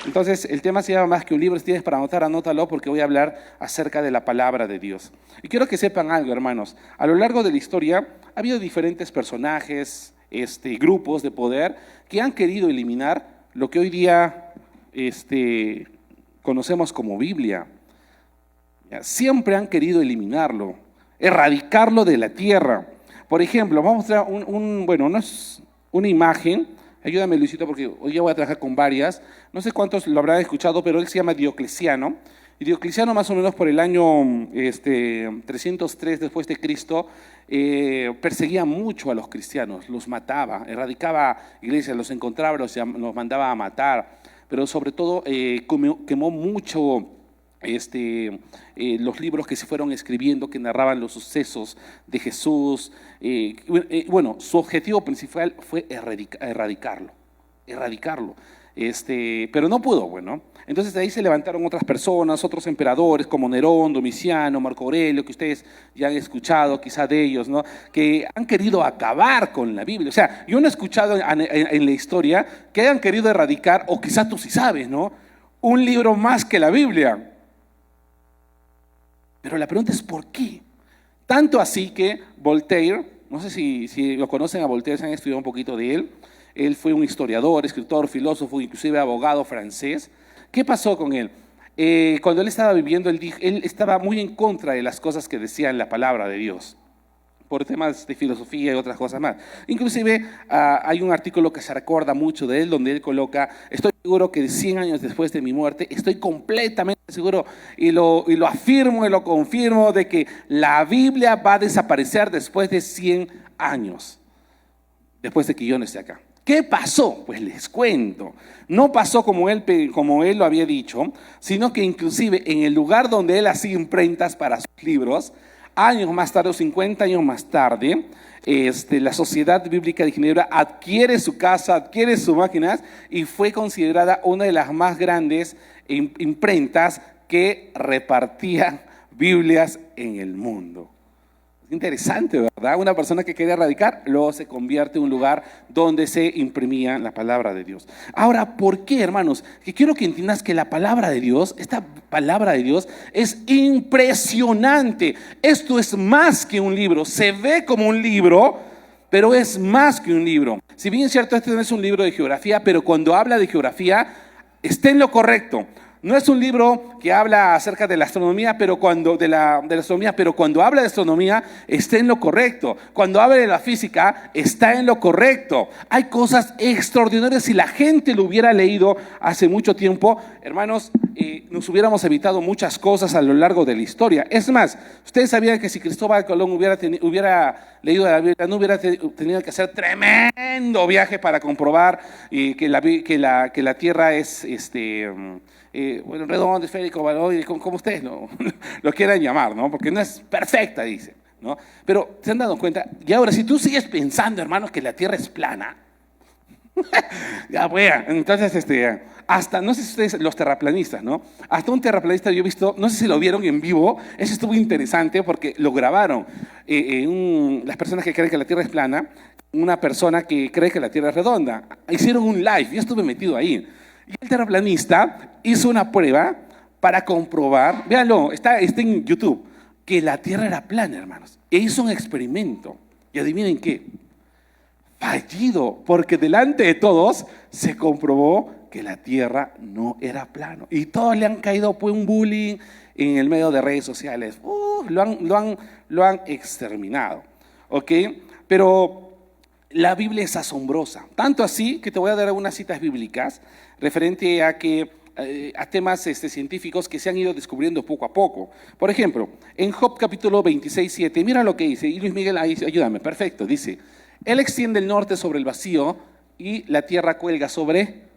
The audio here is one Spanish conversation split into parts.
Entonces, el tema se llama Más que un libro. Si tienes para anotar, anótalo, porque voy a hablar acerca de la palabra de Dios. Y quiero que sepan algo, hermanos. A lo largo de la historia ha habido diferentes personajes, grupos de poder que han querido eliminar lo que hoy día conocemos como Biblia. Siempre han querido eliminarlo, erradicarlo de la tierra. Por ejemplo, vamos a mostrar no es una imagen. Ayúdame, Luisito, porque hoy ya voy a trabajar con varias. No sé cuántos lo habrán escuchado, pero él se llama Diocleciano. Y Diocleciano, más o menos por el año 303 después de Cristo, perseguía mucho a los cristianos, los mataba, erradicaba iglesias, los encontraba, los mandaba a matar, pero sobre todo quemó mucho los libros que se fueron escribiendo, que narraban los sucesos de Jesús. Su objetivo principal fue erradicarlo, pero no pudo. Entonces de ahí se levantaron otras personas, otros emperadores como Nerón, Domiciano, Marco Aurelio, que ustedes ya han escuchado quizá de ellos, ¿no? Que han querido acabar con la Biblia. O sea, yo no he escuchado en la historia que hayan querido erradicar, o quizá tú sí sabes, ¿no?, un libro más que la Biblia. Pero la pregunta es ¿por qué? Tanto así que Voltaire, no sé si lo conocen a Voltaire, se han estudiado un poquito de él. Él fue un historiador, escritor, filósofo, inclusive abogado francés. ¿Qué pasó con él? Cuando él estaba viviendo, él estaba muy en contra de las cosas que decía en la palabra de Dios, por temas de filosofía y otras cosas más. Inclusive hay un artículo que se recuerda mucho de él, donde él coloca: estoy seguro que 100 años después de mi muerte, estoy completamente seguro y lo afirmo y lo confirmo, de que la Biblia va a desaparecer después de 100 años, después de que yo no esté acá. ¿Qué pasó? Pues les cuento. No pasó como él lo había dicho, sino que inclusive en el lugar donde él hacía imprentas para sus libros, años más tarde, o 50 años más tarde, la Sociedad Bíblica de Ginebra adquiere su casa, adquiere sus máquinas, y fue considerada una de las más grandes imprentas que repartía Biblias en el mundo. Es interesante, ¿verdad? Una persona que quería erradicar, luego se convierte en un lugar donde se imprimía la palabra de Dios. Ahora, ¿por qué, hermanos? Que quiero que entiendas que la palabra de Dios, esta palabra de Dios, es impresionante. Esto es más que un libro. Se ve como un libro, pero es más que un libro. Si bien es cierto, este no es un libro de geografía, pero cuando habla de geografía, está en lo correcto. No es un libro que habla acerca de la astronomía, pero cuando habla de astronomía está en lo correcto. Cuando habla de la física está en lo correcto. Hay cosas extraordinarias. Si la gente lo hubiera leído hace mucho tiempo, hermanos, nos hubiéramos evitado muchas cosas a lo largo de la historia. Es más, ustedes sabían que si Cristóbal Colón hubiera leído la Biblia, no hubiera tenido que hacer tremendo viaje para comprobar que la Tierra es redondo, esférico, como ustedes lo quieran llamar, ¿no? Porque no es perfecta, dicen, ¿no? Pero se han dado cuenta. Y ahora, si tú sigues pensando, hermanos, que la Tierra es plana, ya, bueno, entonces hasta, no sé si ustedes, los terraplanistas, ¿no? Hasta un terraplanista yo he visto, no sé si lo vieron en vivo, eso estuvo interesante porque lo grabaron. Las personas que creen que la Tierra es plana, una persona que cree que la Tierra es redonda, hicieron un live, yo estuve metido ahí. Y el terraplanista hizo una prueba para comprobar, véanlo, está en YouTube, que la Tierra era plana, hermanos. E hizo un experimento. Y adivinen qué, fallido, porque delante de todos se comprobó que la Tierra no era plana. Y todos le han caído pues un bullying en el medio de redes sociales. Lo han exterminado, ¿ok? Pero la Biblia es asombrosa, tanto así que te voy a dar algunas citas bíblicas referente a temas científicos que se han ido descubriendo poco a poco. Por ejemplo, en Job capítulo 26:7, mira lo que dice, y Luis Miguel, ahí, ayúdame, perfecto, dice: Él extiende el norte sobre el vacío y la tierra cuelga sobre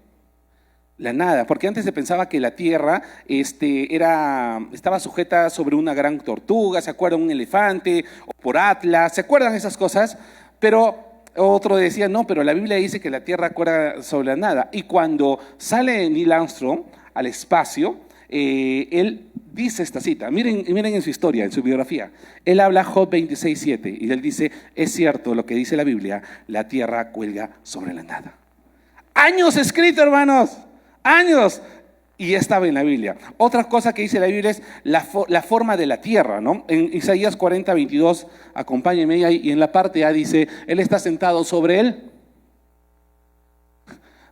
la nada, porque antes se pensaba que la tierra estaba sujeta sobre una gran tortuga, ¿se acuerdan? Un elefante, o por Atlas, ¿se acuerdan esas cosas? Pero otro decía, no, pero la Biblia dice que la tierra cuelga sobre la nada. Y cuando sale Neil Armstrong al espacio, él dice esta cita. Miren en su historia, en su biografía. Él habla Job 26:7 y él dice: es cierto lo que dice la Biblia, la tierra cuelga sobre la nada. Años escrito, hermanos, años. y ya estaba en la Biblia. Otra cosa que dice la Biblia es la forma de la tierra, ¿no? En Isaías 40:22, acompáñenme ahí, y en la parte A dice, Él está sentado sobre él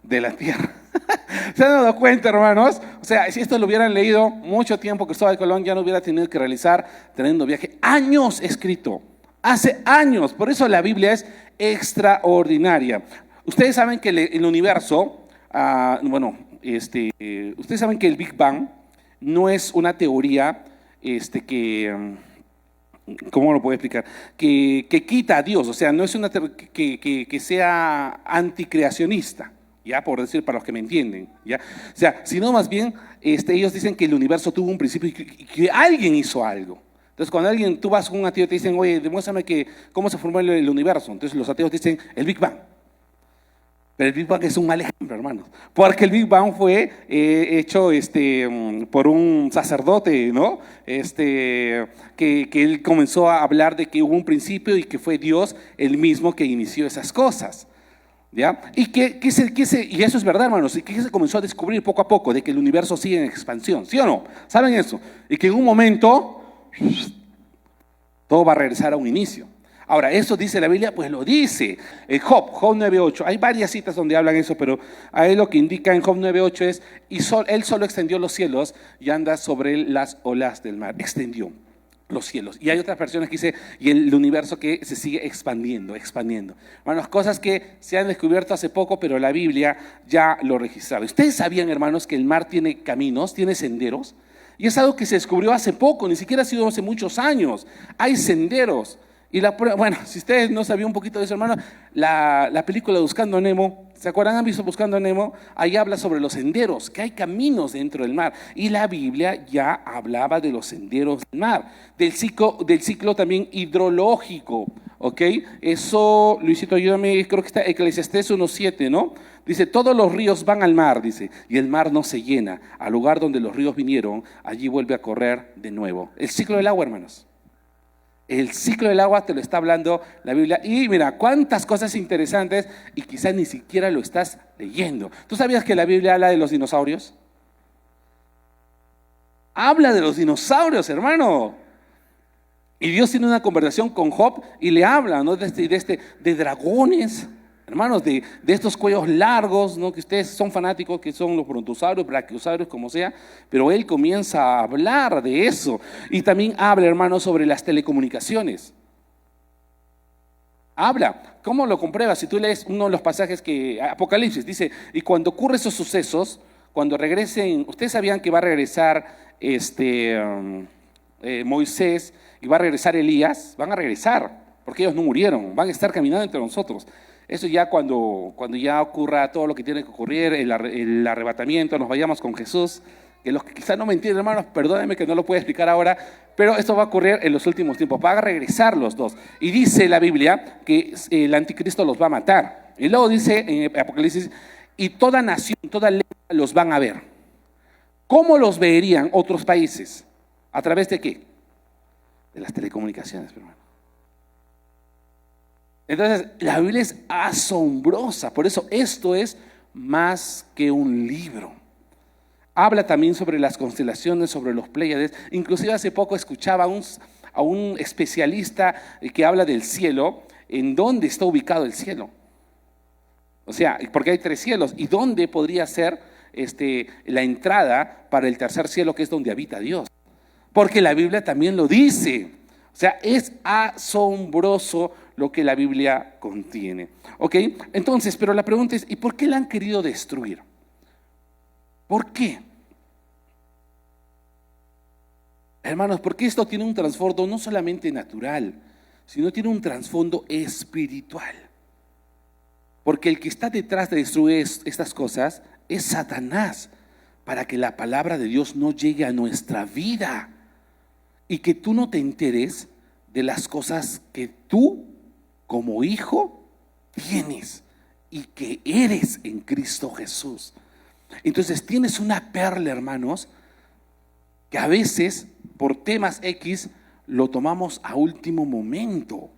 de la tierra. ¿Se han dado cuenta, hermanos? O sea, si esto lo hubieran leído mucho tiempo, Cristóbal Colón ya no hubiera tenido que realizar tremendo viaje. Años escrito, hace años. Por eso la Biblia es extraordinaria. Ustedes saben que el universo, ustedes saben que el Big Bang no es una teoría ¿cómo lo puedo explicar? Que quita a Dios, o sea, no es una que sea anticreacionista, ya, por decir, para los que me entienden, ya, o sea, sino más bien ellos dicen que el universo tuvo un principio y que alguien hizo algo. Entonces, cuando tú vas con un ateo y te dicen, oye, demuéstrame cómo se formó el universo, entonces los ateos dicen el Big Bang. Pero el Big Bang es un mal ejemplo, hermanos, porque el Big Bang fue hecho por un sacerdote, ¿no? Que él comenzó a hablar de que hubo un principio y que fue Dios el mismo que inició esas cosas, ¿ya? Y y eso es verdad, hermanos, y que se comenzó a descubrir poco a poco de que el universo sigue en expansión, ¿sí o no? ¿Saben eso? Y que en un momento todo va a regresar a un inicio. Ahora, ¿eso dice la Biblia? Pues lo dice. Job 9:8. Hay varias citas donde hablan eso, pero ahí lo que indica en Job 9:8 es, él solo extendió los cielos y anda sobre las olas del mar. Extendió los cielos. Y hay otras versiones que dice, y el universo que se sigue expandiendo. Hermanos, cosas que se han descubierto hace poco, pero la Biblia ya lo registraba. ¿Ustedes sabían, hermanos, que el mar tiene caminos, tiene senderos? Y es algo que se descubrió hace poco, ni siquiera ha sido hace muchos años. Hay senderos. Y bueno, si ustedes no sabían un poquito de eso, hermano, la película Buscando a Nemo, ¿se acuerdan? ¿Han visto Buscando a Nemo? Ahí habla sobre los senderos, que hay caminos dentro del mar. Y la Biblia ya hablaba de los senderos del mar, del ciclo también hidrológico, ¿ok? Eso, Luisito, ayúdame, creo que está Eclesiastés 1:7, ¿no? Dice, todos los ríos van al mar, dice, y el mar no se llena. Al lugar donde los ríos vinieron, allí vuelve a correr de nuevo. El ciclo del agua, hermanos. El ciclo del agua te lo está hablando la Biblia. Y mira, cuántas cosas interesantes y quizás ni siquiera lo estás leyendo. ¿Tú sabías que la Biblia habla de los dinosaurios? Habla de los dinosaurios, hermano. Y Dios tiene una conversación con Job y le habla, ¿no? de dragones, hermanos, de estos cuellos largos, ¿no? Que ustedes son fanáticos, que son los brontosaurios, brachiosaurios, como sea, pero él comienza a hablar de eso. Y también habla, hermanos, sobre las telecomunicaciones. Habla. ¿Cómo lo compruebas? Si tú lees uno de los pasajes que Apocalipsis dice, y cuando ocurren esos sucesos, cuando regresen, ustedes sabían que va a regresar Moisés y va a regresar Elías, van a regresar, porque ellos no murieron, van a estar caminando entre nosotros. Eso ya cuando ya ocurra todo lo que tiene que ocurrir, el arrebatamiento, nos vayamos con Jesús, que los que quizás no me entienden, hermanos, perdónenme que no lo puedo explicar ahora, pero esto va a ocurrir en los últimos tiempos, van a regresar los dos. Y dice la Biblia que el anticristo los va a matar. Y luego dice en Apocalipsis, y toda nación, toda lengua los van a ver. ¿Cómo los verían otros países? ¿A través de qué? De las telecomunicaciones, hermano. Entonces, la Biblia es asombrosa, por eso esto es más que un libro. Habla también sobre las constelaciones, sobre los Pléyades. Inclusive hace poco escuchaba a un especialista que habla del cielo, en dónde está ubicado el cielo. O sea, porque hay 3 cielos, y dónde podría ser la entrada para el tercer cielo, que es donde habita Dios. Porque la Biblia también lo dice. O sea, es asombroso lo que la Biblia contiene. ¿Ok? Entonces, pero la pregunta es, ¿y por qué la han querido destruir? ¿Por qué? Hermanos, porque esto tiene un trasfondo no solamente natural, sino tiene un trasfondo espiritual. Porque el que está detrás de destruir estas cosas es Satanás, para que la palabra de Dios no llegue a nuestra vida y que tú no te enteres de las cosas que tú como hijo tienes y que eres en Cristo Jesús. Entonces tienes una perla, hermanos, que a veces por temas X lo tomamos a último momento,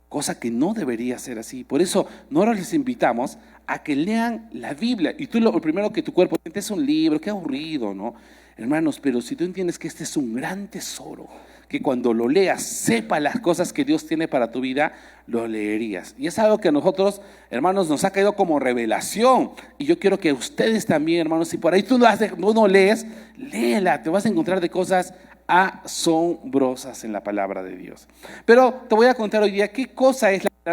cosa que no debería ser así. Por eso nosotros les invitamos a que lean la Biblia. Y tú lo primero que tu cuerpo siente es un libro, qué aburrido, ¿no? Hermanos, pero si tú entiendes que este es un gran tesoro, que cuando lo leas, sepa las cosas que Dios tiene para tu vida, lo leerías. Y es algo que a nosotros, hermanos, nos ha caído como revelación. Y yo quiero que ustedes también, hermanos, si por ahí tú no lees, léela, te vas a encontrar de cosas asombrosas en la palabra de Dios. Pero te voy a contar hoy día qué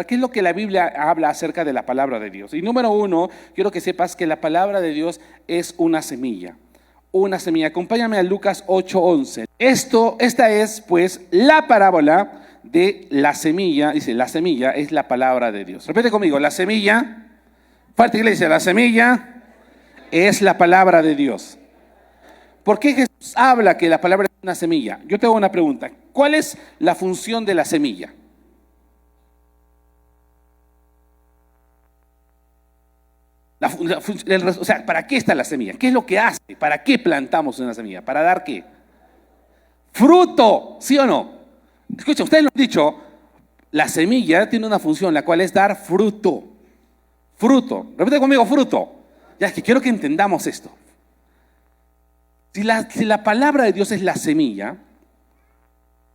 es lo que la Biblia habla acerca de la palabra de Dios. Y número uno, quiero que sepas que la palabra de Dios es una semilla. Una semilla. Acompáñame a Lucas 8:11. Esta es pues la parábola de la semilla. Dice, la semilla es la palabra de Dios. Repite conmigo, la semilla, fuerte iglesia, la semilla es la palabra de Dios. ¿Por qué Jesús habla que la palabra es una semilla? Yo te hago una pregunta. ¿Cuál es la función de la semilla? O sea, ¿para qué está la semilla? ¿Qué es lo que hace? ¿Para qué plantamos una semilla? ¿Para dar qué? Fruto, ¿sí o no? Escucha, ustedes lo han dicho, la semilla tiene una función, la cual es dar fruto. Fruto, repite conmigo, fruto. Ya es que quiero que entendamos esto. Si la palabra de Dios es la semilla,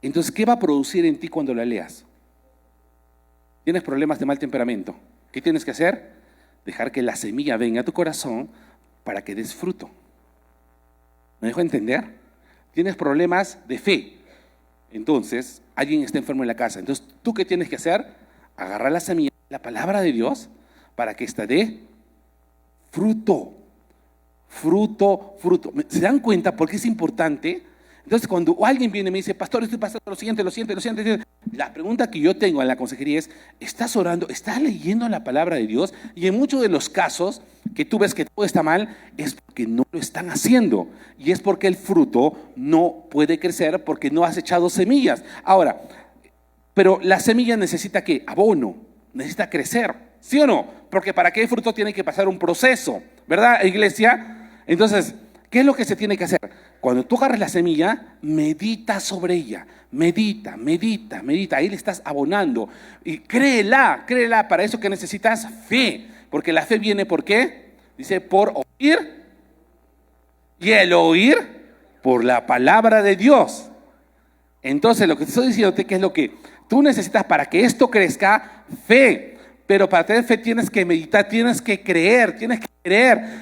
entonces, ¿qué va a producir en ti cuando la leas? ¿Tienes problemas de mal temperamento? ¿Qué tienes que hacer? Dejar que la semilla venga a tu corazón para que des fruto. ¿Me dejo entender? Tienes problemas de fe. Entonces, alguien está enfermo en la casa. Entonces, ¿tú qué tienes que hacer? Agarrar la semilla, la palabra de Dios, para que ésta dé fruto. Fruto, fruto. ¿Se dan cuenta por qué es importante? Entonces, cuando alguien viene y me dice, pastor, estoy pasando lo siguiente, la pregunta que yo tengo en la consejería es, ¿estás orando? ¿Estás leyendo la palabra de Dios? Y en muchos de los casos que tú ves que todo está mal, es porque no lo están haciendo. Y es porque el fruto no puede crecer porque no has echado semillas. Ahora, pero la semilla necesita ¿qué? Abono, necesita crecer, ¿sí o no? Porque para que el fruto tiene que pasar un proceso, ¿verdad, iglesia? Entonces, ¿qué es lo que se tiene que hacer? Cuando tú agarras la semilla, medita sobre ella, medita, ahí le estás abonando y créela, para eso que necesitas fe, porque la fe viene ¿por qué? Dice por oír y el oír por la palabra de Dios. Entonces lo que te estoy diciendo que es lo que tú necesitas para que esto crezca, fe, pero para tener fe tienes que meditar, tienes que creer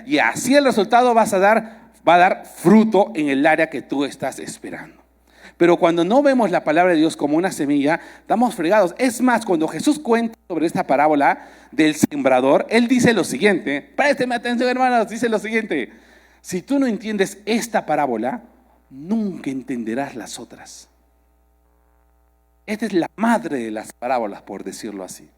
y así el resultado va a dar fruto en el área que tú estás esperando. Pero cuando no vemos la palabra de Dios como una semilla, estamos fregados. Es más, cuando Jesús cuenta sobre esta parábola del sembrador, Él dice lo siguiente, présteme atención hermanos, dice lo siguiente, si tú no entiendes esta parábola, nunca entenderás las otras. Esta es la madre de las parábolas, por decirlo así.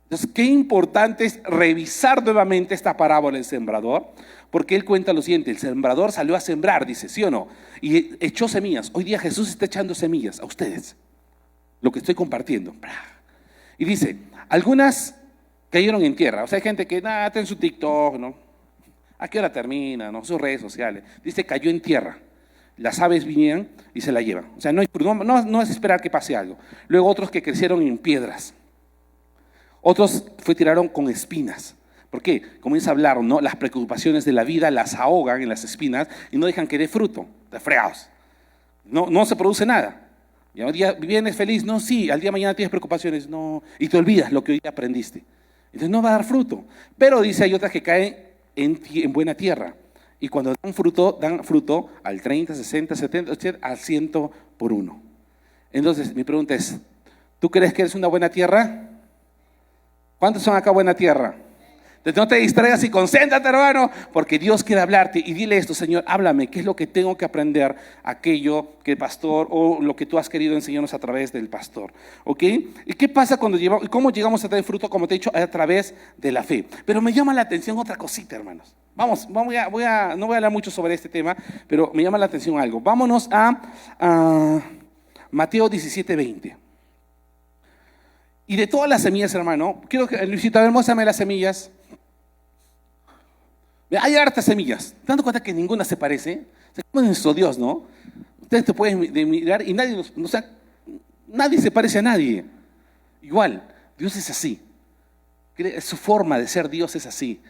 Entonces, qué importante es revisar nuevamente esta parábola del sembrador, porque él cuenta lo siguiente, el sembrador salió a sembrar, dice, ¿sí o no? Y echó semillas. Hoy día Jesús está echando semillas a ustedes, lo que estoy compartiendo. Y dice, algunas cayeron en tierra. O sea, hay gente que, está en su TikTok, ¿no? ¿A qué hora termina? ¿No? Sus redes sociales. Dice, cayó en tierra. Las aves vinieron y se la llevan. O sea, no es esperar que pase algo. Luego otros que crecieron en piedras. Otros tiraron con espinas. ¿Por qué? Comienza a hablar, ¿no? Las preocupaciones de la vida las ahogan en las espinas y no dejan que dé fruto. Te fregados. No se produce nada. Y un día vienes feliz, no, sí, al día de mañana tienes preocupaciones, no, y te olvidas lo que hoy aprendiste. Entonces no va a dar fruto. Pero dice, hay otras que caen en buena tierra. Y cuando dan fruto al 30, 60, 70, 80, al 100 por uno. Entonces, mi pregunta es, ¿tú crees que eres una buena tierra? ¿Cuántos son acá buena tierra? Entonces no te distraigas y concéntrate, hermano, porque Dios quiere hablarte y dile esto, Señor, háblame, ¿qué es lo que tengo que aprender? Aquello que el pastor o lo que tú has querido enseñarnos a través del pastor, ¿ok? ¿Y qué pasa cuando cómo llegamos a tener fruto, como te he dicho, a través de la fe? Pero me llama la atención otra cosita, hermanos. No voy a hablar mucho sobre este tema, pero me llama la atención algo. Vámonos a Mateo 17:20. Y de todas las semillas, hermano, quiero que, Luisito, a ver, muéstrame las semillas. Hay hartas semillas, ¿te das cuenta que ninguna se parece? O sea, como es nuestro Dios, ¿no? Ustedes te pueden mirar y nadie se parece a nadie. Igual, Dios es así. Su forma de ser Dios es así.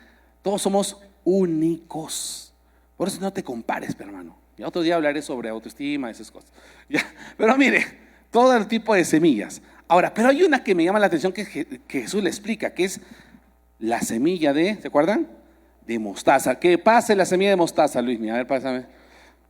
Todos somos únicos. Por eso no te compares, hermano. Y otro día hablaré sobre autoestima y esas cosas. Ya. Pero mire, todo el tipo de semillas. Ahora, pero hay una que me llama la atención que Jesús le explica, que es la semilla de, ¿se acuerdan? De mostaza. ¿Qué pasa la semilla de mostaza, Luis? A ver, pásame.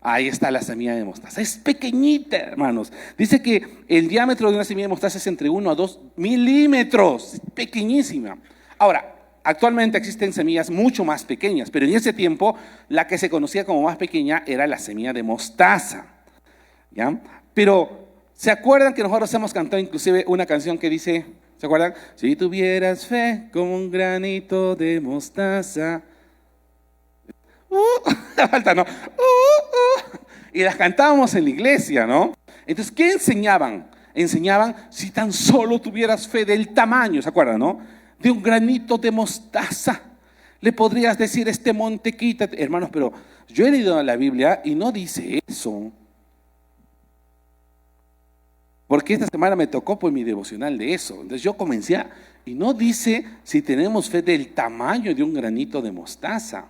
Ahí está la semilla de mostaza. Es pequeñita, hermanos. Dice que el diámetro de una semilla de mostaza es entre 1 a 2 milímetros. Es pequeñísima. Ahora, actualmente existen semillas mucho más pequeñas, pero en ese tiempo la que se conocía como más pequeña era la semilla de mostaza. ¿Ya? Pero, ¿se acuerdan que nosotros hemos cantado inclusive una canción que dice, ¿se acuerdan? Si tuvieras fe como un granito de mostaza. Falta, ¿no? Y las cantábamos en la iglesia, ¿no? Entonces, ¿qué enseñaban? Enseñaban si tan solo tuvieras fe del tamaño, ¿se acuerdan, no? De un granito de mostaza. Le podrías decir este monte, quítate. Hermanos, pero yo he leído la Biblia y no dice eso. Porque esta semana me tocó pues mi devocional de eso. Entonces yo comencé y no dice si tenemos fe del tamaño de un granito de mostaza.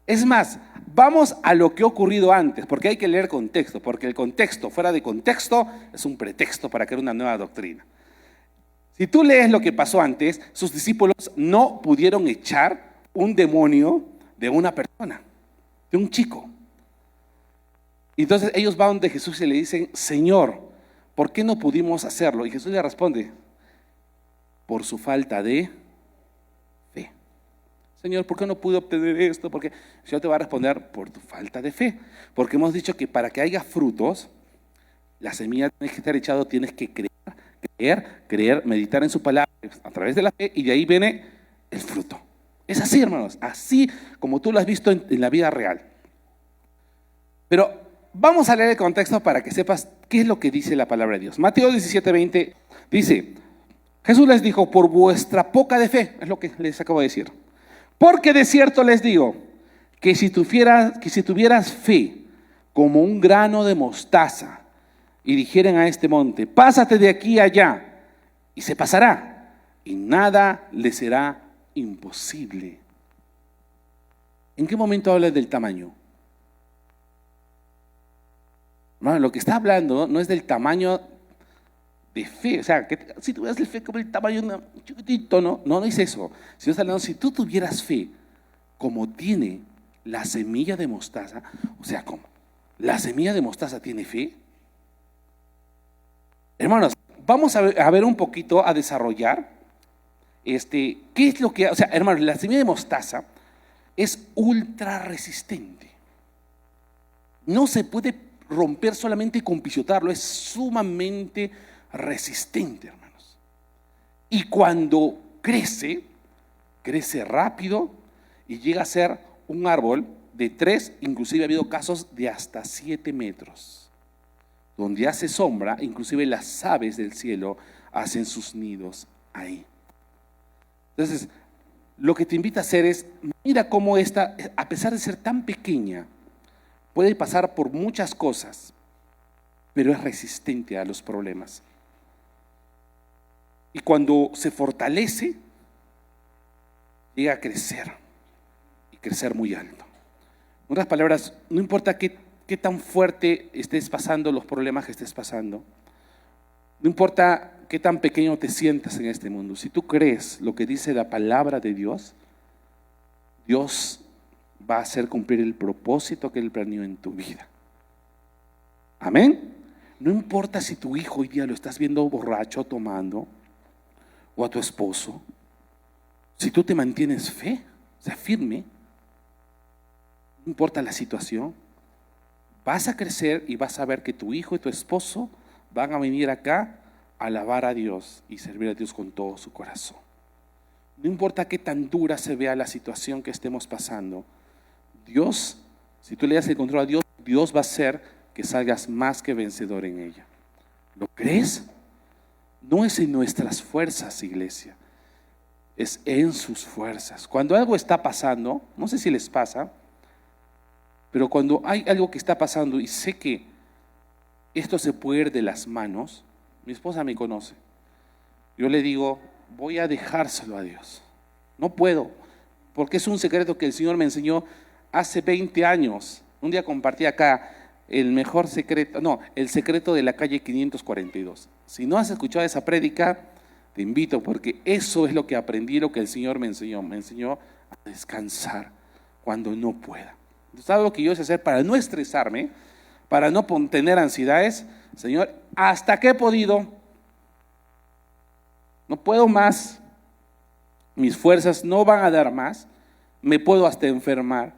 Es más, vamos a lo que ha ocurrido antes, porque hay que leer contexto, porque el contexto fuera de contexto es un pretexto para crear una nueva doctrina. Si tú lees lo que pasó antes, sus discípulos no pudieron echar un demonio de una persona, de un chico. Entonces ellos van donde Jesús y le dicen, Señor, ¿por qué no pudimos hacerlo? Y Jesús le responde, por su falta de fe. Señor, ¿por qué no pude obtener esto? Porque el Señor te va a responder por tu falta de fe. Porque hemos dicho que para que haya frutos, la semilla tiene que estar echada, tienes que creer, meditar en su palabra a través de la fe y de ahí viene el fruto. Es así, hermanos, así como tú lo has visto en la vida real. Pero vamos a leer el contexto para que sepas qué es lo que dice la palabra de Dios. Mateo 17:20 dice, Jesús les dijo, por vuestra poca de fe, es lo que les acabo de decir. Porque de cierto les digo que si tuvieras fe como un grano de mostaza y dijeren a este monte, pásate de aquí a allá, y se pasará, y nada le será imposible. ¿En qué momento habla del tamaño? No, lo que está hablando no es del tamaño de fe, o sea, que si tuvieras el fe como el tamaño de un chiquitito, no dice eso. Sino está hablando, si tú tuvieras fe como tiene la semilla de mostaza, o sea, ¿cómo? ¿La semilla de mostaza tiene fe? Hermanos, vamos a ver un poquito, a desarrollar qué es lo que, o sea, hermanos, la semilla de mostaza es ultra resistente. No se puede romper solamente con pisotearlo, es sumamente resistente, hermanos. Y cuando crece rápido y llega a ser un árbol de 3, inclusive ha habido casos de hasta 7 metros, donde hace sombra, inclusive las aves del cielo hacen sus nidos ahí. Entonces, lo que te invita a hacer es, mira cómo esta, a pesar de ser tan pequeña, puede pasar por muchas cosas, pero es resistente a los problemas. Y cuando se fortalece, llega a crecer, y crecer muy alto. En otras palabras, no importa qué tan fuerte estés pasando, los problemas que estés pasando, no importa qué tan pequeño te sientas en este mundo, si tú crees lo que dice la palabra de Dios, Dios va a hacer cumplir el propósito que Él planeó en tu vida. Amén. No importa si tu hijo hoy día lo estás viendo borracho tomando, o a tu esposo, si tú te mantienes fe, o sea, firme, no importa la situación, vas a crecer y vas a ver que tu hijo y tu esposo van a venir acá a alabar a Dios y servir a Dios con todo su corazón. No importa qué tan dura se vea la situación que estemos pasando, Dios, si tú le das el control a Dios, Dios va a hacer que salgas más que vencedor en ella. ¿Lo crees? No es en nuestras fuerzas, iglesia, es en sus fuerzas. Cuando algo está pasando, no sé si les pasa, pero cuando hay algo que está pasando y sé que esto se puede ir de las manos, mi esposa me conoce. Yo le digo, voy a dejárselo a Dios. No puedo, porque es un secreto que el Señor me enseñó hace 20 años. Un día compartí acá el mejor secreto, no, el secreto de la calle 542. Si no has escuchado esa prédica, te invito, porque eso es lo que aprendí, lo que el Señor me enseñó. Me enseñó a descansar cuando no pueda. Entonces, algo que yo sé hacer para no estresarme, para no tener ansiedades, Señor, hasta que he podido, no puedo más, mis fuerzas no van a dar más, me puedo hasta enfermar.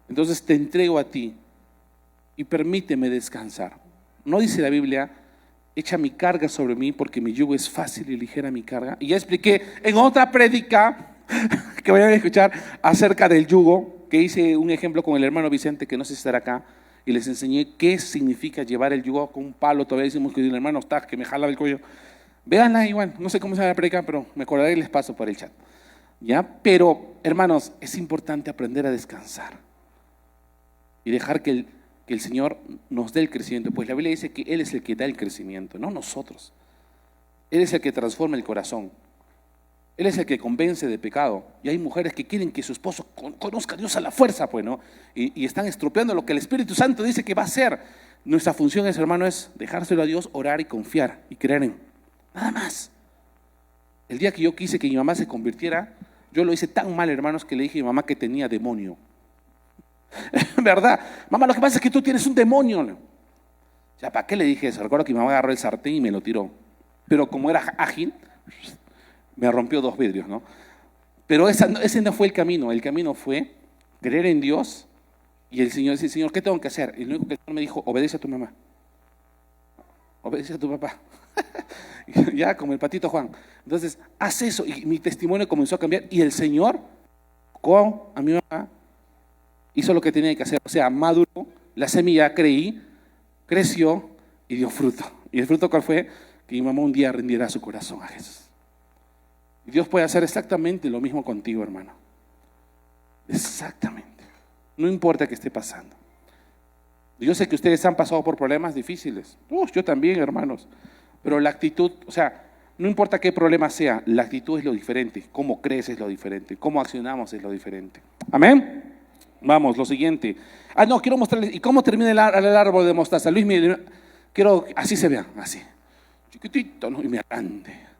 Entonces te entrego a ti y permíteme descansar. No dice la Biblia, echa mi carga sobre mí porque mi yugo es fácil y ligera mi carga. Y ya expliqué en otra prédica que vayan a escuchar acerca del yugo, que hice un ejemplo con el hermano Vicente, que no sé si estará acá, y les enseñé qué significa llevar el yugo con un palo. Todavía decimos que el hermano está, que me jalaba el cuello. Véanla igual, no sé cómo se va a predicar, pero me acordaré y les paso por el chat. ¿Ya? Pero, hermanos, es importante aprender a descansar y dejar que el Señor nos dé el crecimiento. Pues la Biblia dice que Él es el que da el crecimiento, no nosotros. Él es el que transforma el corazón. Él es el que convence de pecado. Y hay mujeres que quieren que su esposo conozca a Dios a la fuerza, pues, ¿no? Y están estropeando lo que el Espíritu Santo dice que va a hacer. Nuestra función, hermano, es dejárselo a Dios, orar y confiar y creer en. Nada más. El día que yo quise que mi mamá se convirtiera, yo lo hice tan mal, hermanos, que le dije a mi mamá que tenía demonio. ¿Verdad? Mamá, lo que pasa es que tú tienes un demonio. Ya, ¿para qué le dije eso? Recuerdo que mi mamá agarró el sartén y me lo tiró. Pero como era ágil, me rompió 2 vidrios, ¿no? Pero ese no fue el camino. El camino fue creer en Dios y el Señor decir, Señor, ¿qué tengo que hacer? Y lo único que el Señor me dijo, obedece a tu mamá. Obedece a tu papá. Ya, como el patito Juan. Entonces, haz eso. Y mi testimonio comenzó a cambiar. Y el Señor, a mi mamá, hizo lo que tenía que hacer. O sea, maduró, la semilla creí, creció y dio fruto. ¿Y el fruto cuál fue? Que mi mamá un día rendiera su corazón a Jesús. Y Dios puede hacer exactamente lo mismo contigo, hermano. Exactamente. No importa qué esté pasando. Yo sé que ustedes han pasado por problemas difíciles. Yo también, hermanos. Pero la actitud, o sea, no importa qué problema sea, la actitud es lo diferente. Cómo crees es lo diferente. Cómo accionamos es lo diferente. Amén. Vamos, lo siguiente. Quiero mostrarles. ¿Y cómo termina el árbol de mostaza? Luis, mire, quiero, así se vea, así. Chiquitito, ¿no? Y me grande.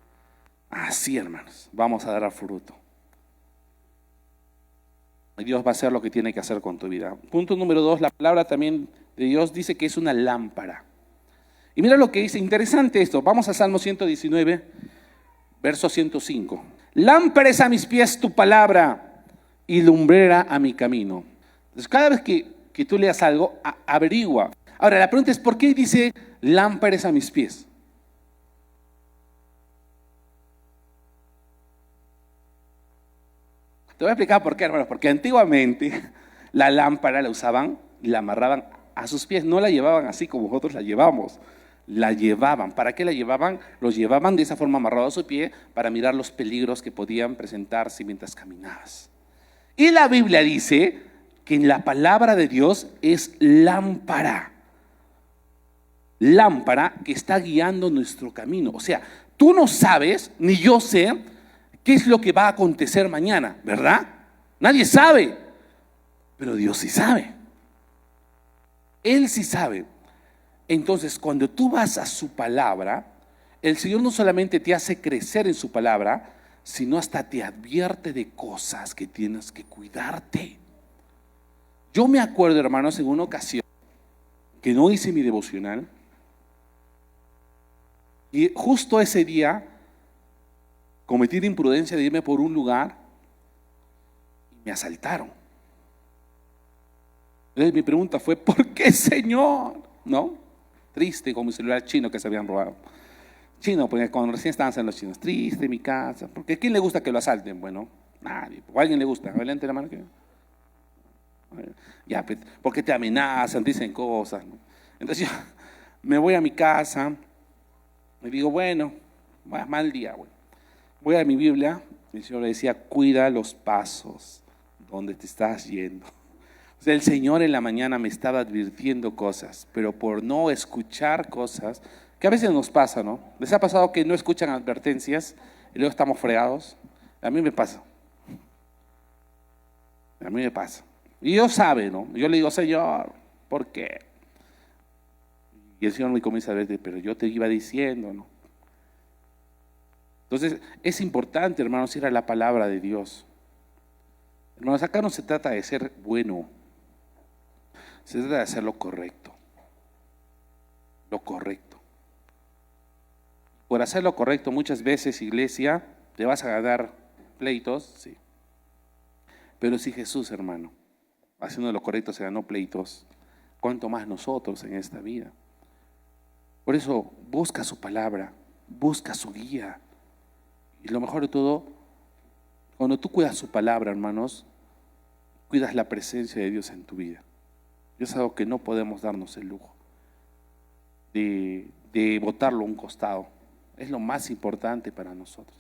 Así, hermanos, vamos a dar fruto. Y Dios va a hacer lo que tiene que hacer con tu vida. Punto número 2, la palabra también de Dios dice que es una lámpara. Y mira lo que dice, interesante esto. Vamos a Salmo 119, verso 105. Lámpara es a mis pies tu palabra y lumbrera a mi camino. Entonces, cada vez que tú leas algo, averigua. Ahora, la pregunta es, ¿por qué dice lámpara es a mis pies? Te voy a explicar por qué, hermanos. Porque antiguamente la lámpara la usaban y la amarraban a sus pies. No la llevaban así como nosotros la llevamos. La llevaban. ¿Para qué la llevaban? Los llevaban de esa forma amarrado a su pie para mirar los peligros que podían presentarse mientras caminabas. Y la Biblia dice que en la palabra de Dios es lámpara. Lámpara que está guiando nuestro camino. O sea, tú no sabes, ni yo sé, qué es lo que va a acontecer mañana, ¿verdad? Nadie sabe, pero Dios sí sabe. Él sí sabe. Entonces, cuando tú vas a su palabra, el Señor no solamente te hace crecer en su palabra, sino hasta te advierte de cosas que tienes que cuidarte. Yo me acuerdo, hermanos, en una ocasión que no hice mi devocional y justo ese día cometí la imprudencia de irme por un lugar y me asaltaron. Entonces mi pregunta fue, ¿por qué, Señor? ¿No? Triste con mi celular chino que se habían robado. Chino, porque cuando recién estaban en los chinos, triste mi casa. Porque ¿a quién le gusta que lo asalten? Bueno, nadie. ¿O a alguien le gusta? Adelante la mano. Ya, porque te amenazan, dicen cosas, ¿no? Entonces yo me voy a mi casa, me digo, bueno, mal día, bueno. Voy a mi Biblia, el Señor le decía, cuida los pasos donde te estás yendo. O sea, el Señor en la mañana me estaba advirtiendo cosas, pero por no escuchar cosas, que a veces nos pasa, ¿no? ¿Les ha pasado que no escuchan advertencias y luego estamos fregados. A mí me pasa. A mí me pasa. Y Dios sabe, ¿no? Yo le digo, Señor, ¿por qué? Y el Señor me comienza a ver, pero yo te iba diciendo, ¿no? Entonces, es importante, hermanos, ir a la palabra de Dios. Hermanos, acá no se trata de ser bueno, se trata de hacer lo correcto. Lo correcto. Por hacer lo correcto, muchas veces, iglesia, te vas a ganar pleitos, sí. Pero si Jesús, hermano, haciendo lo correcto se ganó pleitos, ¿cuánto más nosotros en esta vida? Por eso, busca su palabra, busca su guía. Y lo mejor de todo, cuando tú cuidas su palabra, hermanos, cuidas la presencia de Dios en tu vida. Y es algo que no podemos darnos el lujo de botarlo a un costado. Es lo más importante para nosotros.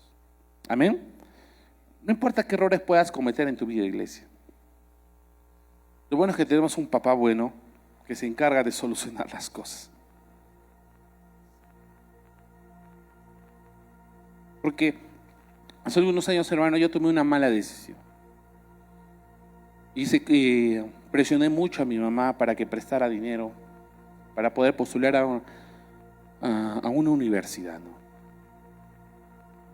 Amén. No importa qué errores puedas cometer en tu vida, iglesia. Lo bueno es que tenemos un papá bueno que se encarga de solucionar las cosas. Porque hace algunos años, hermano, yo tomé una mala decisión. Hice que presioné mucho a mi mamá para que prestara dinero para poder postular a una universidad, ¿no?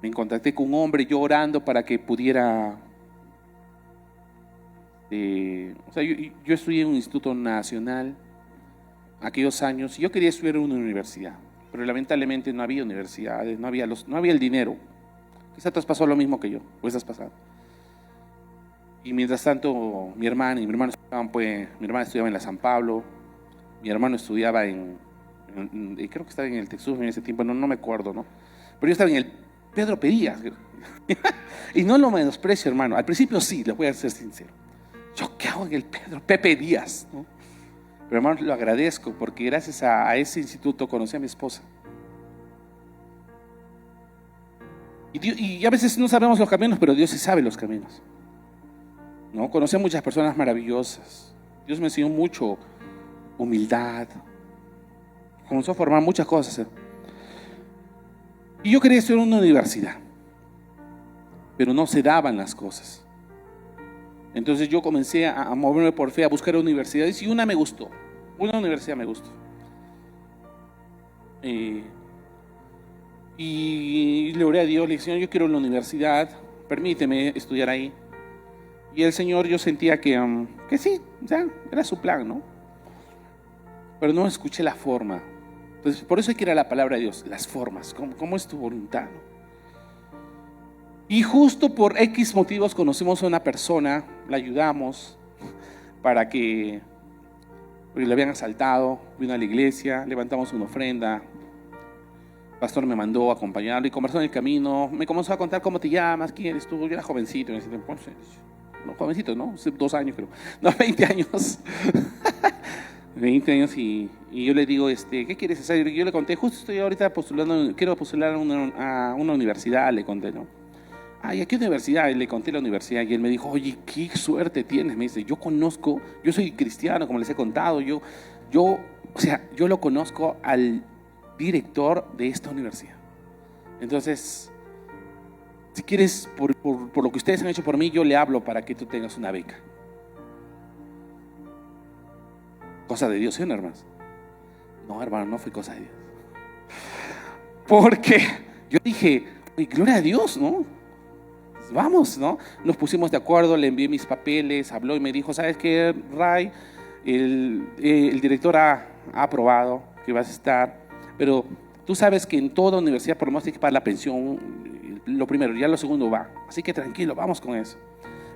Me contacté con un hombre llorando para que pudiera. Yo estudié en un instituto nacional aquellos años y yo quería estudiar en una universidad, pero lamentablemente no había universidades, no había el dinero. Quizás te has pasado lo mismo que yo, o estás pasando. Y mientras tanto, mi hermana estudiaba en la San Pablo, mi hermano estudiaba creo que estaba en el Texas en ese tiempo, no me acuerdo, ¿no? Pero yo estaba en el Pedro Pedías. Y no lo menosprecio, hermano. Al principio sí, les voy a ser sincero. ¿Yo qué hago en el Pepe Díaz, ¿no? Pero, hermano, lo agradezco porque gracias a ese instituto conocí a mi esposa. Y a veces no sabemos los caminos, pero Dios sí sabe los caminos, ¿no? Conocí a muchas personas maravillosas. Dios me enseñó mucho humildad. Comenzó a formar muchas cosas. Y yo quería estudiar en una universidad, pero no se daban las cosas. Entonces yo comencé a moverme por fe, a buscar universidades y una universidad me gustó. Y le oré a Dios, le dije, Señor, yo quiero la universidad, permíteme estudiar ahí. Y el Señor, yo sentía que sí, ya era su plan, ¿no? Pero no escuché la forma. Entonces, por eso hay que ir a la palabra de Dios, las formas, ¿cómo es tu voluntad, ¿no? Y justo por X motivos conocimos a una persona, la ayudamos porque le habían asaltado, vino a la iglesia, levantamos una ofrenda, el pastor me mandó a acompañarlo y conversó en el camino, me comenzó a contar cómo te llamas, quién eres tú. Yo era jovencito en ese tiempo, no, jovencito, ¿no? Hace 2 años creo, no, 20 años. 20 años y yo le digo, ¿qué quieres hacer? Yo le conté, justo estoy ahorita quiero postular a una universidad, le conté, ¿no? ¿Y a qué universidad? Y le conté la universidad y él me dijo, oye, qué suerte tienes. Me dice, yo soy cristiano, como les he contado, yo lo conozco al director de esta universidad. Entonces, si quieres, por lo que ustedes han hecho por mí, yo le hablo para que tú tengas una beca. Cosa de Dios, ¿sí o no, hermanos? No, hermano, no fue cosa de Dios. Porque yo dije, gloria a Dios, ¿no? Vamos, ¿no? Nos pusimos de acuerdo, le envié mis papeles, habló y me dijo, ¿sabes qué, Ray? El director ha aprobado que vas a estar, pero tú sabes que en toda universidad por lo menos tienes que pagar la pensión, lo primero, ya lo segundo va. Así que tranquilo, vamos con eso.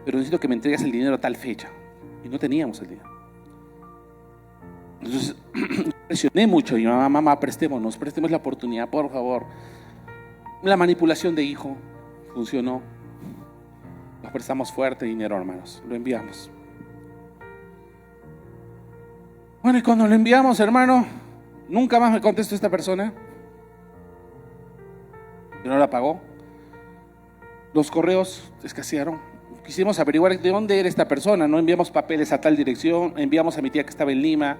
Pero necesito que me entregues el dinero a tal fecha. Y no teníamos el dinero. Entonces, presioné mucho y mamá, prestemos la oportunidad, por favor. La manipulación de hijo funcionó. Nos prestamos fuerte dinero, hermanos. Lo enviamos. Bueno, y cuando lo enviamos, hermano, nunca más me contestó esta persona. Que no la pagó. Los correos escasearon. Quisimos averiguar de dónde era esta persona. No enviamos papeles a tal dirección. Enviamos a mi tía que estaba en Lima.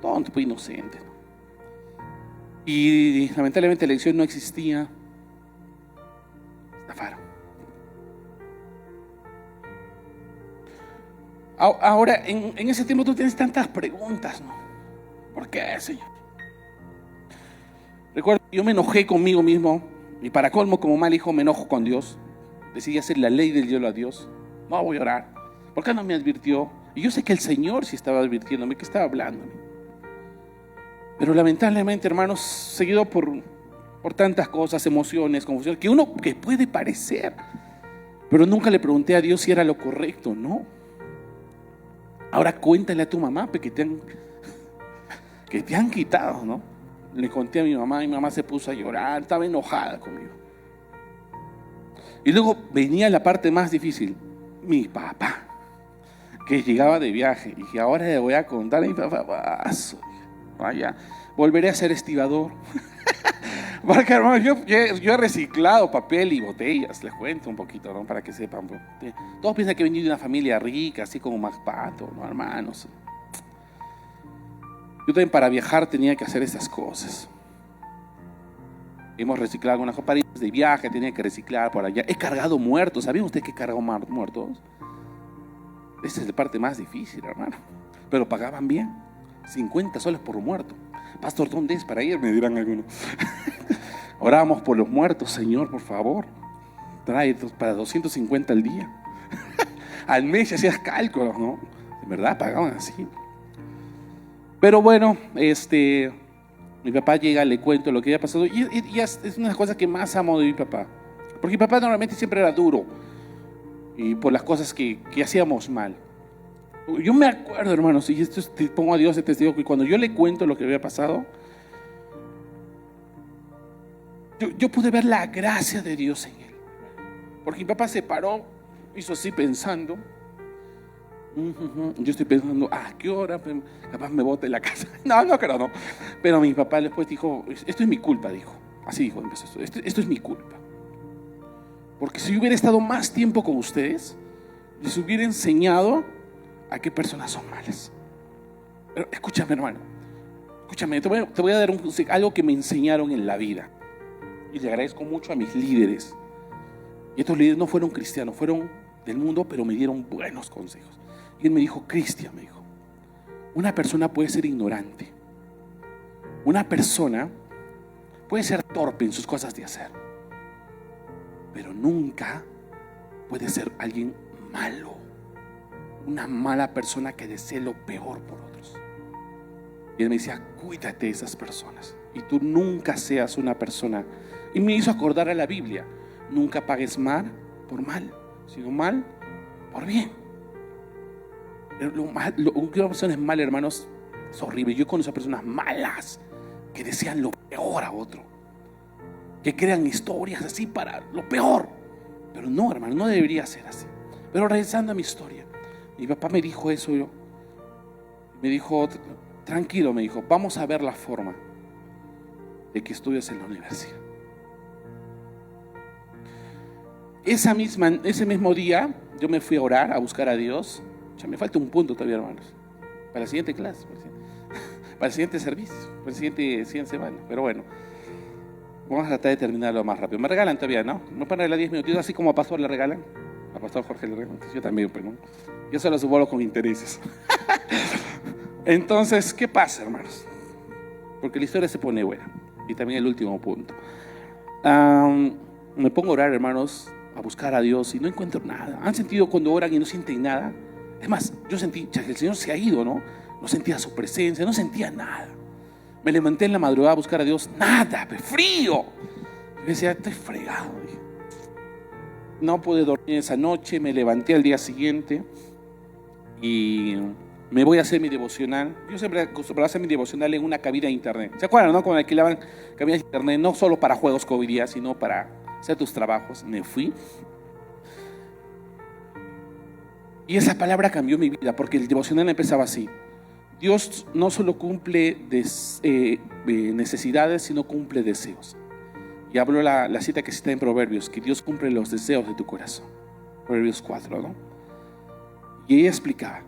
Todo un tipo inocente. Y lamentablemente la elección no existía. estafaron. Ahora, en ese tiempo tú tienes tantas preguntas, ¿no? ¿Por qué, Señor? Recuerdo, yo me enojé conmigo mismo y para colmo, como mal hijo, me enojo con Dios. Decidí hacer la ley del hielo a Dios. No voy a orar. ¿Por qué no me advirtió? Y yo sé que el Señor sí estaba advirtiéndome, que estaba hablándome. Pero lamentablemente, hermanos, seguido por tantas cosas, emociones, confusión, que puede parecer, pero nunca le pregunté a Dios si era lo correcto, ¿no? Ahora cuéntale a tu mamá que te han quitado, ¿no? Le conté a mi mamá se puso a llorar, estaba enojada conmigo. Y luego venía la parte más difícil, mi papá, que llegaba de viaje, y que ahora le voy a contar a mi papá, vaya, volveré a ser estibador. Porque, hermano, yo he reciclado papel y botellas, les cuento un poquito, ¿no? Para que sepan. Todos piensan que he venido de una familia rica, así como Mac Pato, ¿no, hermanos? Yo también para viajar tenía que hacer esas cosas. Hemos reciclado algunas cosas de viaje, tenía que reciclar por allá. He cargado muertos. ¿Sabían ustedes que he cargado muertos? Esa es la parte más difícil, hermano. Pero pagaban bien. 50 soles por muerto. Pastor, ¿dónde es para ir? Me dirán algunos. Oramos por los muertos, Señor, por favor. Trae para 250 al día. Al mes hacías cálculos, ¿no? De verdad, pagaban así. Pero bueno, mi papá llega, le cuento lo que había pasado. Y es una de las cosas que más amo de mi papá. Porque mi papá normalmente siempre era duro. Y por las cosas que hacíamos mal. Yo me acuerdo, hermanos, y esto te pongo a Dios de testigo, que cuando yo le cuento lo que había pasado, yo pude ver la gracia de Dios en él. Porque mi papá se paró, hizo así pensando. Yo estoy pensando, ¿qué hora? Capaz me bote de la casa. No creo, no. Pero mi papá después dijo, esto es mi culpa, dijo. Así dijo, esto es mi culpa. Porque si yo hubiera estado más tiempo con ustedes, les hubiera enseñado a qué personas son malas. Pero escúchame, hermano. Escúchame, te voy a dar algo que me enseñaron en la vida. Y le agradezco mucho a mis líderes. Y estos líderes no fueron cristianos, fueron del mundo, pero me dieron buenos consejos. Y él me dijo, Cristian, me dijo, una persona puede ser ignorante. Una persona puede ser torpe en sus cosas de hacer. Pero nunca puede ser alguien malo. Una mala persona que desee lo peor por otros. Y él me decía, cuídate de esas personas. Y tú nunca seas una persona. Y me hizo acordar a la Biblia. Nunca pagues mal por mal, sino mal por bien. Que una persona es mala, hermanos, es horrible. Yo conozco a personas malas que desean lo peor a otro, que crean historias así para lo peor. Pero no, hermano, no debería ser así. Pero regresando a mi historia, mi papá me dijo eso. Me dijo, tranquilo, me dijo, vamos a ver la forma de que estudies en la universidad. Ese mismo día yo me fui a orar, a buscar a Dios. Ya me falta un punto todavía, hermanos, para la siguiente clase, para el siguiente servicio, para el siguiente semana. Pero bueno, vamos a tratar de terminarlo más rápido. Me regalan todavía, ¿no? ¿Me pueden regalar 10 minutitos así como a Pastor le regalan? A Pastor Jorge le regalan. Yo también, pero no. Yo se los devuelvo con intereses. Entonces, ¿qué pasa, hermanos? Porque la historia se pone buena. Y también el último punto. Me pongo a orar, hermanos, a buscar a Dios y no encuentro nada. ¿Han sentido cuando oran y no sienten nada? Es más, yo sentí que el Señor se ha ido, ¿no? No sentía su presencia, no sentía nada. Me levanté en la madrugada a buscar a Dios, nada, frío. Yo decía, estoy fregado. No pude dormir esa noche, me levanté al día siguiente y me voy a hacer mi devocional. Yo siempre acostumbraba a hacer mi devocional en una cabina de internet. ¿Se acuerdan, no? Cuando alquilaban cabinas de internet, no solo para juegos COVID, sino para hacer tus trabajos. Me fui. Y esa palabra cambió mi vida, porque el devocional empezaba así. Dios no solo cumple necesidades, sino cumple deseos. Y habló la cita que está en Proverbios, que Dios cumple los deseos de tu corazón. Proverbios 4, ¿no? Y ella explicaba,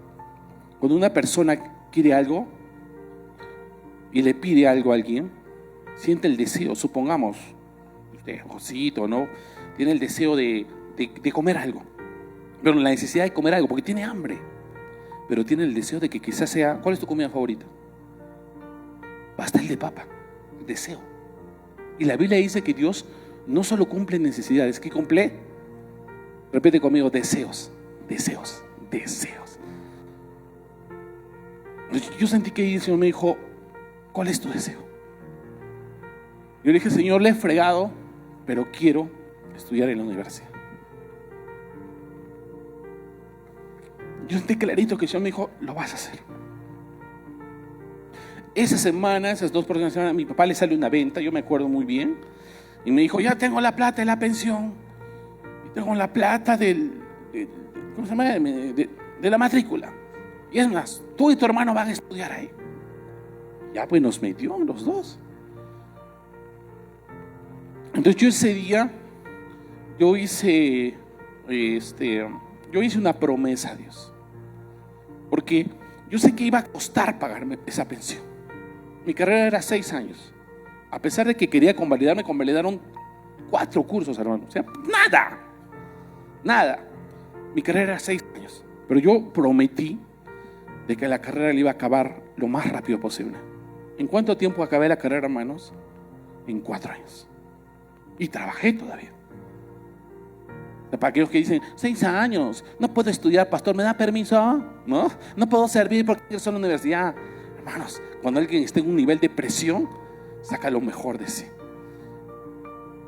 cuando una persona quiere algo y le pide algo a alguien, siente el deseo. Supongamos, usted, Josito, ¿no? tiene el deseo de comer algo, pero la necesidad de comer algo, porque tiene hambre, pero tiene el deseo de que quizás sea, ¿cuál es tu comida favorita? Pastel de papa, deseo. Y la Biblia dice que Dios no solo cumple necesidades, que cumple, repite conmigo, deseos, deseos, deseos. Yo sentí que el Señor me dijo, ¿cuál es tu deseo? Yo le dije, Señor, le he fregado, pero quiero estudiar en la universidad. Yo sentí clarito que el Señor me dijo, lo vas a hacer. Esa semana, esas 2 próximas semanas, a mi papá le sale una venta, yo me acuerdo muy bien, y me dijo, ya tengo la plata de la pensión, y tengo la plata ¿cómo se llama? De la matrícula. Y es más, tú y tu hermano van a estudiar ahí. Ya pues nos metió los 2. Entonces yo ese día, yo hice una promesa a Dios. Porque yo sé que iba a costar pagarme esa pensión. Mi carrera era 6 años. A pesar de que quería convalidarme, convalidaron 4 cursos, hermano. O sea, nada. Mi carrera era 6 años. Pero yo prometí de que la carrera la iba a acabar lo más rápido posible. ¿En cuánto tiempo acabé la carrera, hermanos? En 4 años. Y trabajé todavía. Para aquellos que dicen, 6 años, no puedo estudiar, pastor, ¿me da permiso? No puedo servir porque quiero ir a la universidad. Hermanos, cuando alguien está en un nivel de presión, saca lo mejor de sí.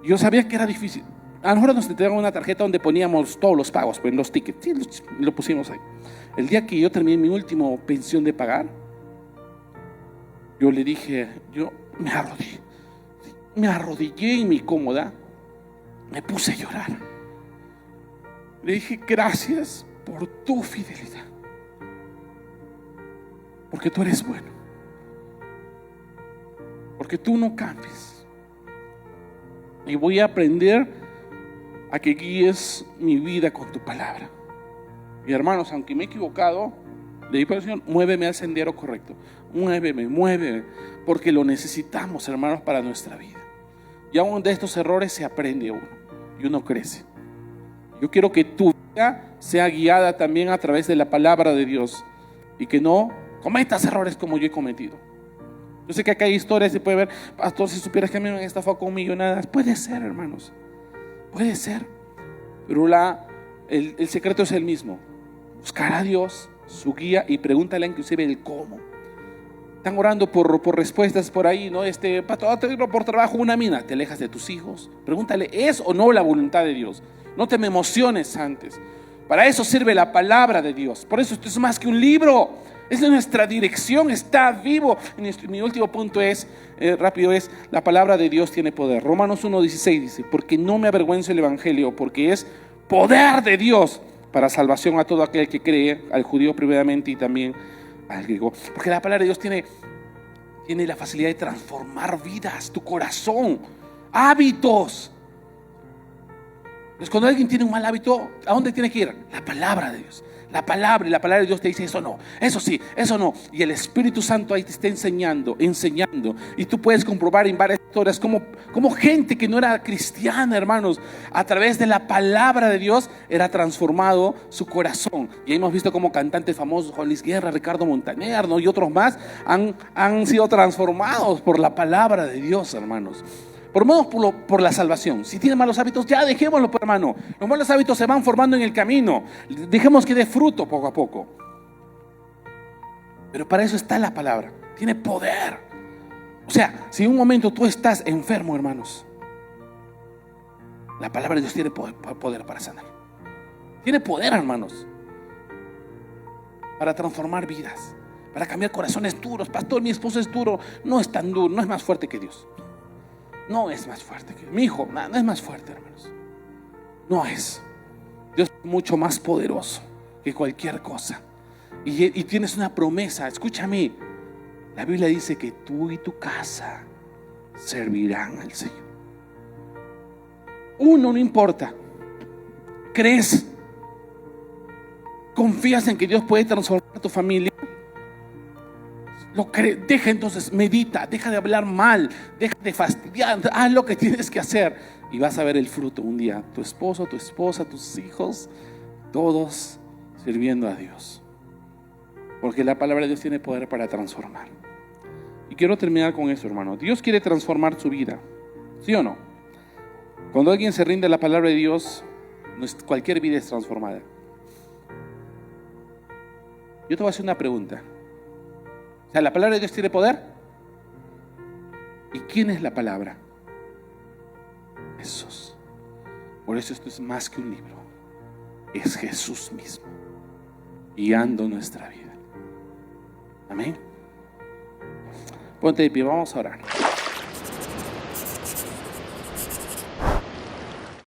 Yo sabía que era difícil. A lo mejor nos entregaron una tarjeta donde poníamos todos los pagos, pues los tickets, sí, lo pusimos ahí. El día que yo terminé mi última pensión de pagar, yo le dije, yo me arrodillé en mi cómoda, me puse a llorar. Le dije, gracias por tu fidelidad, porque tú eres bueno, porque tú no cambies, y voy a aprender a que guíes mi vida con tu palabra. Y hermanos, aunque me he equivocado, le dije al Señor, muéveme al sendero correcto, muéveme, porque lo necesitamos, hermanos, para nuestra vida. Y aún de estos errores se aprende uno y uno crece. Yo quiero que tu vida sea guiada también a través de la palabra de Dios y que no cometas errores como yo he cometido. Yo sé que acá hay historias, se puede ver, pastor, si supieras que a mí me han estafado con millonadas. Puede ser, hermanos, puede ser, pero el secreto es el mismo: buscar a Dios, su guía, y pregúntale inclusive el cómo. Están orando por respuestas por ahí, ¿no? Pastor, tengo por trabajo una mina. Te alejas de tus hijos. Pregúntale, ¿es o no la voluntad de Dios? No te me emociones antes. Para eso sirve la palabra de Dios. Por eso esto es más que un libro. Es nuestra dirección, está vivo. Mi último punto es, rápido, es la palabra de Dios tiene poder. Romanos 1:16 dice, porque no me avergüenzo el evangelio, porque es poder de Dios para salvación a todo aquel que cree, al judío primeramente y también al griego. Porque la palabra de Dios tiene la facilidad de transformar vidas, tu corazón, hábitos. Entonces, cuando alguien tiene un mal hábito, ¿a dónde tiene que ir? La palabra de Dios. La palabra de Dios te dice, eso no, eso sí, eso no. Y el Espíritu Santo ahí te está enseñando. Y tú puedes comprobar en varias historias como gente que no era cristiana, hermanos, a través de la palabra de Dios era transformado su corazón. Y hemos visto como cantantes famosos, Juan Luis Guerra, Ricardo Montaner, ¿no? Y otros más han sido transformados por la palabra de Dios, hermanos. Por lo menos por la salvación. Si tiene malos hábitos, ya dejémoslo, hermano. Los malos hábitos se van formando en el camino. Dejemos que dé fruto poco a poco. Pero para eso está la palabra. Tiene poder. O sea, si en un momento tú estás enfermo, hermanos, la palabra de Dios tiene poder para sanar. Tiene poder, hermanos, para transformar vidas, para cambiar corazones duros. Pastor, mi esposo es duro. No es tan duro, no es más fuerte que Dios. No es más fuerte que mi hijo, no es más fuerte, hermanos. No es. Dios es mucho más poderoso que cualquier cosa. Y tienes una promesa. Escúchame. La Biblia dice que tú y tu casa servirán al Señor. Uno, no importa. ¿Crees? ¿Confías en que Dios puede transformar tu familia? Deja entonces, medita, deja de hablar mal, deja de fastidiar, haz lo que tienes que hacer. Y vas a ver el fruto un día. Tu esposo, tu esposa, tus hijos, todos sirviendo a Dios. Porque la palabra de Dios tiene poder para transformar. Y quiero terminar con eso, hermano. Dios quiere transformar su vida. ¿Sí o no? Cuando alguien se rinde a la palabra de Dios, cualquier vida es transformada. Yo te voy a hacer una pregunta. O sea, ¿la palabra de Dios tiene poder? ¿Y quién es la palabra? Jesús. Por eso esto es más que un libro. Es Jesús mismo, guiando nuestra vida. Amén. Ponte de pie, vamos a orar.